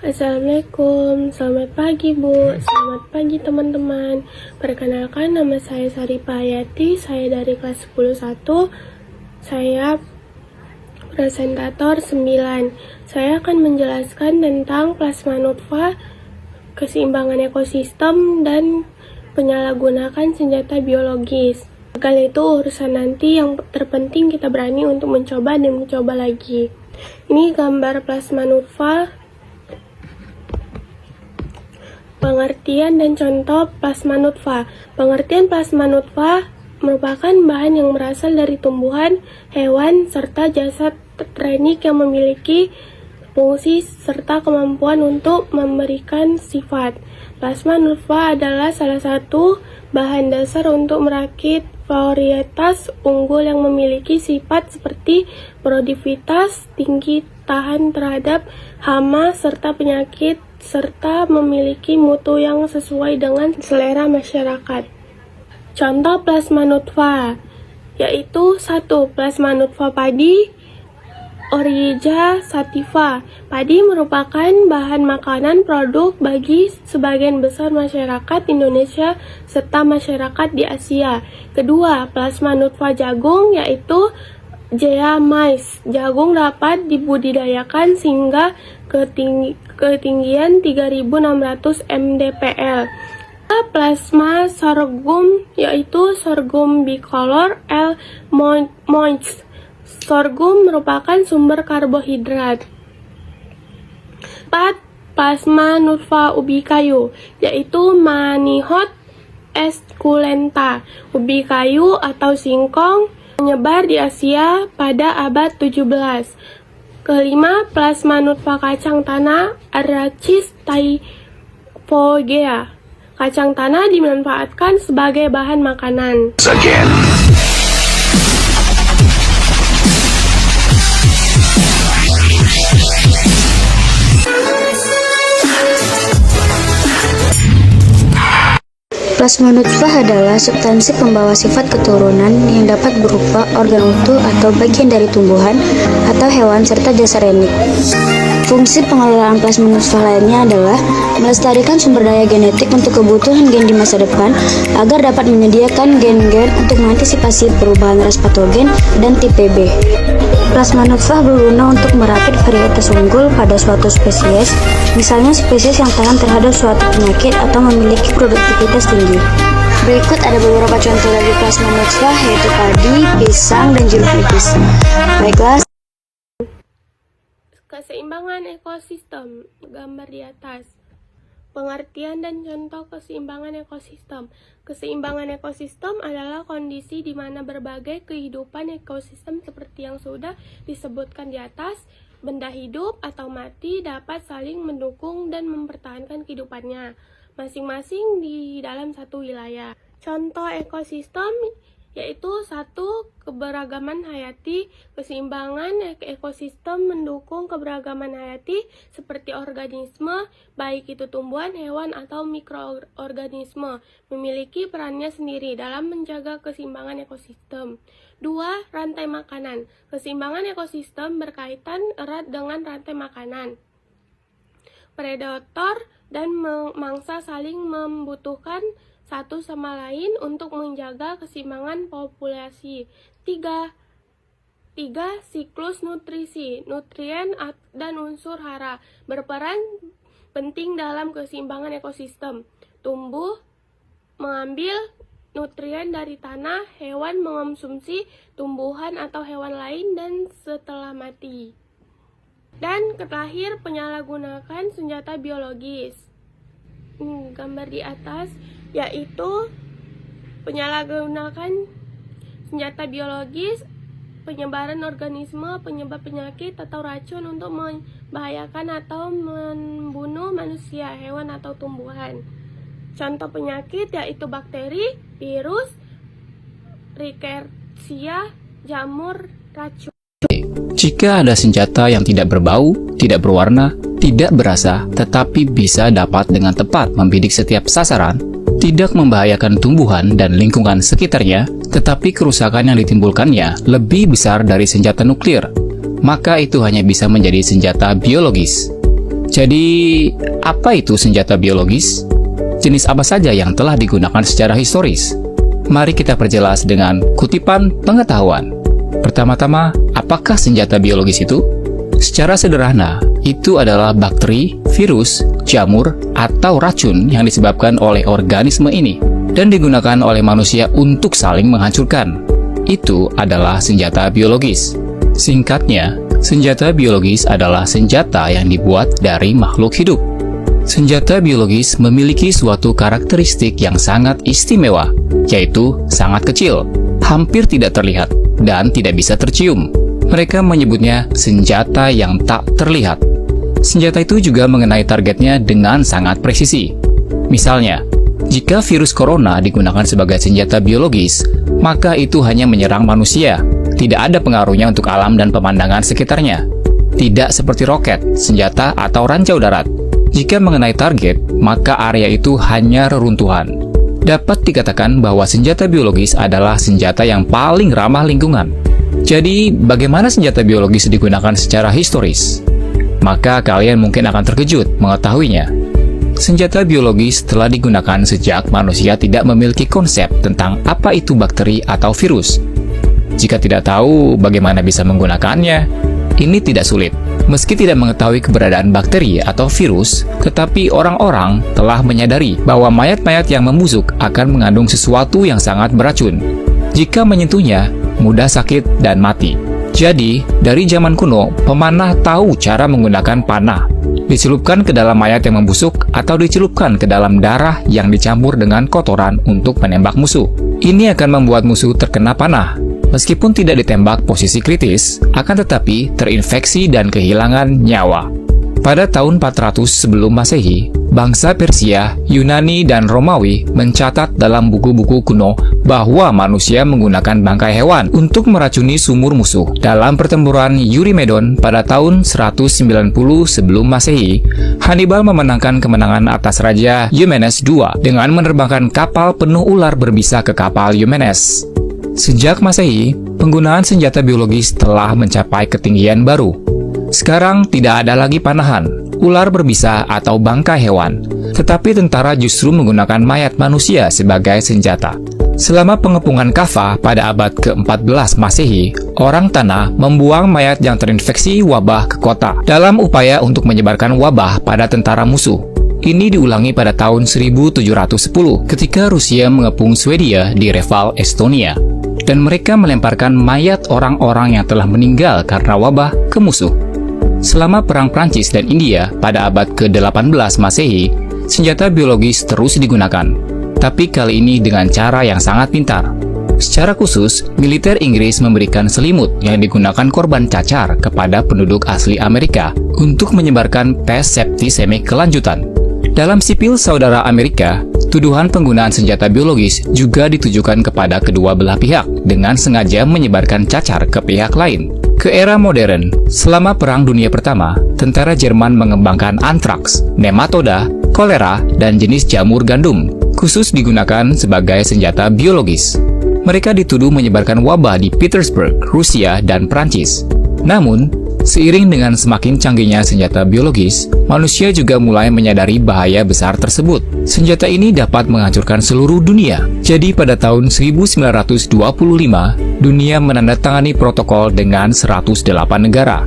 Assalamualaikum, selamat pagi Bu, selamat pagi teman-teman. Perkenalkan, nama saya Sarifah Hayati, saya dari kelas 10-1. Saya presentator 9. Saya akan menjelaskan tentang plasma nutfah, keseimbangan ekosistem, dan penyalahgunaan senjata biologis. Kali itu urusan nanti, yang terpenting kita berani untuk mencoba dan mencoba lagi. Ini gambar plasma nutfah. Pengertian dan contoh plasma nutfah. Pengertian plasma nutfah merupakan bahan yang berasal dari tumbuhan, hewan, serta jasad tektonik yang memiliki fungsi serta kemampuan untuk memberikan sifat. Plasma nutfah adalah salah satu bahan dasar untuk merakit varietas unggul yang memiliki sifat seperti produktivitas tinggi, tahan terhadap hama serta penyakit, serta memiliki mutu yang sesuai dengan selera masyarakat. Contoh plasma nutfah yaitu 1. Plasma nutfah padi, Oryza sativa. Padi merupakan bahan makanan produk bagi sebagian besar masyarakat Indonesia serta masyarakat di Asia. Kedua, plasma nutfah jagung yaitu Gea mais. Jagung dapat dibudidayakan sehingga ketinggian 3600 mdpl. Plasma sorghum yaitu sorghum bicolor L. moist. Sorghum merupakan sumber karbohidrat. 4. Plasma nutfah ubi kayu yaitu Manihot esculenta. Ubi kayu atau singkong menyebar di Asia pada abad 17. Kelima, plasma nutfah kacang tanah Arachis typhogea. Kacang tanah dimanfaatkan sebagai bahan makanan. Plasma nutfah adalah substansi pembawa sifat keturunan yang dapat berupa organ utuh atau bagian dari tumbuhan atau hewan serta jasa renik. Fungsi pengelolaan plasma nutfah lainnya adalah melestarikan sumber daya genetik untuk kebutuhan gen di masa depan agar dapat menyediakan gen-gen untuk mengantisipasi perubahan ras patogen dan tipe B. Plasma nutfah berguna untuk merakit varietas unggul pada suatu spesies, misalnya spesies yang tahan terhadap suatu penyakit atau memiliki produktivitas tinggi. Berikut ada beberapa contoh dari plasma nutfah, yaitu padi, pisang, dan jeruk nipis. Baiklah. Keseimbangan ekosistem, gambar di atas. Pengertian dan contoh keseimbangan ekosistem. Keseimbangan ekosistem adalah kondisi di mana berbagai kehidupan ekosistem seperti yang sudah disebutkan di atas, benda hidup atau mati dapat saling mendukung dan mempertahankan kehidupannya masing-masing di dalam satu wilayah. Contoh ekosistem yaitu 1. Keberagaman hayati. Keseimbangan ekosistem mendukung keberagaman hayati seperti organisme, baik itu tumbuhan, hewan, atau mikroorganisme, memiliki perannya sendiri dalam menjaga keseimbangan ekosistem. 2. Rantai makanan. Keseimbangan ekosistem berkaitan erat dengan rantai makanan. Predator dan mangsa saling membutuhkan satu sama lain untuk menjaga keseimbangan populasi. 3. Siklus nutrisi. Nutrien dan unsur hara berperan penting dalam keseimbangan ekosistem. Tumbuh mengambil nutrien dari tanah, hewan mengonsumsi tumbuhan atau hewan lain, dan setelah mati. Dan terakhir, penyalahgunaan senjata biologis. Gambar di atas yaitu penyalahgunaan senjata biologis, penyebaran organisme penyebab penyakit atau racun untuk membahayakan atau membunuh manusia, hewan, atau tumbuhan. Contoh penyakit yaitu bakteri, virus, rickettsia, jamur, racun. Jika ada senjata yang tidak berbau, tidak berwarna, tidak berasa, tetapi bisa dapat dengan tepat membidik setiap sasaran, tidak membahayakan tumbuhan dan lingkungan sekitarnya, tetapi kerusakan yang ditimbulkannya lebih besar dari senjata nuklir, maka itu hanya bisa menjadi senjata biologis. Jadi, apa itu senjata biologis? Jenis apa saja yang telah digunakan secara historis? Mari kita perjelas dengan kutipan pengetahuan. Pertama-tama, apakah senjata biologis itu? Secara sederhana, itu adalah bakteri, virus, jamur, atau racun yang disebabkan oleh organisme ini dan digunakan oleh manusia untuk saling menghancurkan. Itu adalah senjata biologis. Singkatnya, senjata biologis adalah senjata yang dibuat dari makhluk hidup. Senjata biologis memiliki suatu karakteristik yang sangat istimewa, yaitu sangat kecil, hampir tidak terlihat, dan tidak bisa tercium. Mereka menyebutnya senjata yang tak terlihat. Senjata itu juga mengenai targetnya dengan sangat presisi. Misalnya, jika virus corona digunakan sebagai senjata biologis, maka itu hanya menyerang manusia. Tidak ada pengaruhnya untuk alam dan pemandangan sekitarnya. Tidak seperti roket, senjata, atau rancau darat. Jika mengenai target, maka area itu hanya reruntuhan. Dapat dikatakan bahwa senjata biologis adalah senjata yang paling ramah lingkungan. Jadi, bagaimana senjata biologis digunakan secara historis? Maka kalian mungkin akan terkejut mengetahuinya. Senjata biologis telah digunakan sejak manusia tidak memiliki konsep tentang apa itu bakteri atau virus. Jika tidak tahu bagaimana bisa menggunakannya, ini tidak sulit. Meski tidak mengetahui keberadaan bakteri atau virus, tetapi orang-orang telah menyadari bahwa mayat-mayat yang membusuk akan mengandung sesuatu yang sangat beracun. Jika menyentuhnya, mudah sakit dan mati. Jadi, dari zaman kuno, pemanah tahu cara menggunakan panah. Dicelupkan ke dalam mayat yang membusuk atau dicelupkan ke dalam darah yang dicampur dengan kotoran untuk menembak musuh. Ini akan membuat musuh terkena panah. Meskipun tidak ditembak posisi kritis, akan tetapi terinfeksi dan kehilangan nyawa. Pada tahun 400 sebelum Masehi, bangsa Persia, Yunani, dan Romawi mencatat dalam buku-buku kuno bahwa manusia menggunakan bangkai hewan untuk meracuni sumur musuh. Dalam pertempuran Eurymedon pada tahun 190 sebelum Masehi, Hannibal memenangkan kemenangan atas Raja Eumenes II dengan menerbangkan kapal penuh ular berbisa ke kapal Eumenes. Sejak Masehi, penggunaan senjata biologis telah mencapai ketinggian baru. Sekarang tidak ada lagi panahan, ular berbisa atau bangkai hewan, tetapi tentara justru menggunakan mayat manusia sebagai senjata. Selama pengepungan Kaffa pada abad ke-14 Masehi, orang tanah membuang mayat yang terinfeksi wabah ke kota dalam upaya untuk menyebarkan wabah pada tentara musuh. Ini diulangi pada tahun 1710 ketika Rusia mengepung Swedia di Reval, Estonia, dan mereka melemparkan mayat orang-orang yang telah meninggal karena wabah ke musuh. Selama Perang Prancis dan India pada abad ke-18 Masehi, senjata biologis terus digunakan, tapi kali ini dengan cara yang sangat pintar. Secara khusus, militer Inggris memberikan selimut yang digunakan korban cacar kepada penduduk asli Amerika untuk menyebarkan pes septisemik kelanjutan. Dalam sipil saudara Amerika, tuduhan penggunaan senjata biologis juga ditujukan kepada kedua belah pihak dengan sengaja menyebarkan cacar ke pihak lain. Ke era modern, selama Perang Dunia Pertama, tentara Jerman mengembangkan antraks, nematoda, kolera, dan jenis jamur gandum, khusus digunakan sebagai senjata biologis. Mereka dituduh menyebarkan wabah di Petersburg, Rusia, dan Prancis. Namun, seiring dengan semakin canggihnya senjata biologis, manusia juga mulai menyadari bahaya besar tersebut. Senjata ini dapat menghancurkan seluruh dunia. Jadi pada tahun 1925, dunia menandatangani protokol dengan 108 negara.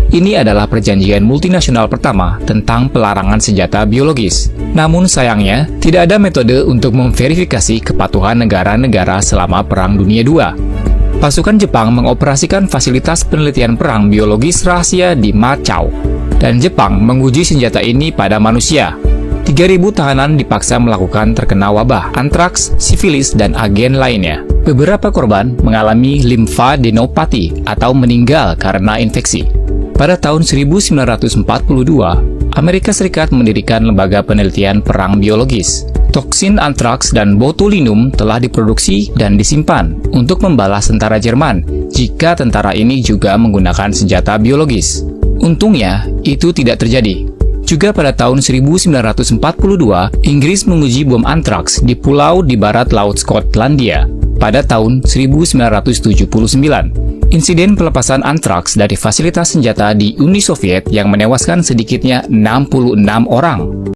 Ini adalah perjanjian multinasional pertama tentang pelarangan senjata biologis. Namun sayangnya, tidak ada metode untuk memverifikasi kepatuhan negara-negara selama Perang Dunia II. Pasukan Jepang mengoperasikan fasilitas penelitian perang biologis rahasia di Macau, dan Jepang menguji senjata ini pada manusia. 3.000 tahanan dipaksa melakukan terkena wabah, antraks, sifilis, dan agen lainnya. Beberapa korban mengalami limfadenopati atau meninggal karena infeksi. Pada tahun 1942, Amerika Serikat mendirikan lembaga penelitian perang biologis. Toksin antraks dan botulinum telah diproduksi dan disimpan untuk membalas tentara Jerman jika tentara ini juga menggunakan senjata biologis. Untungnya, itu tidak terjadi. Juga pada tahun 1942, Inggris menguji bom antraks di pulau di barat laut Skotlandia. Pada tahun 1979, Insiden pelepasan antraks dari fasilitas senjata di Uni Soviet yang menewaskan sedikitnya 66 orang.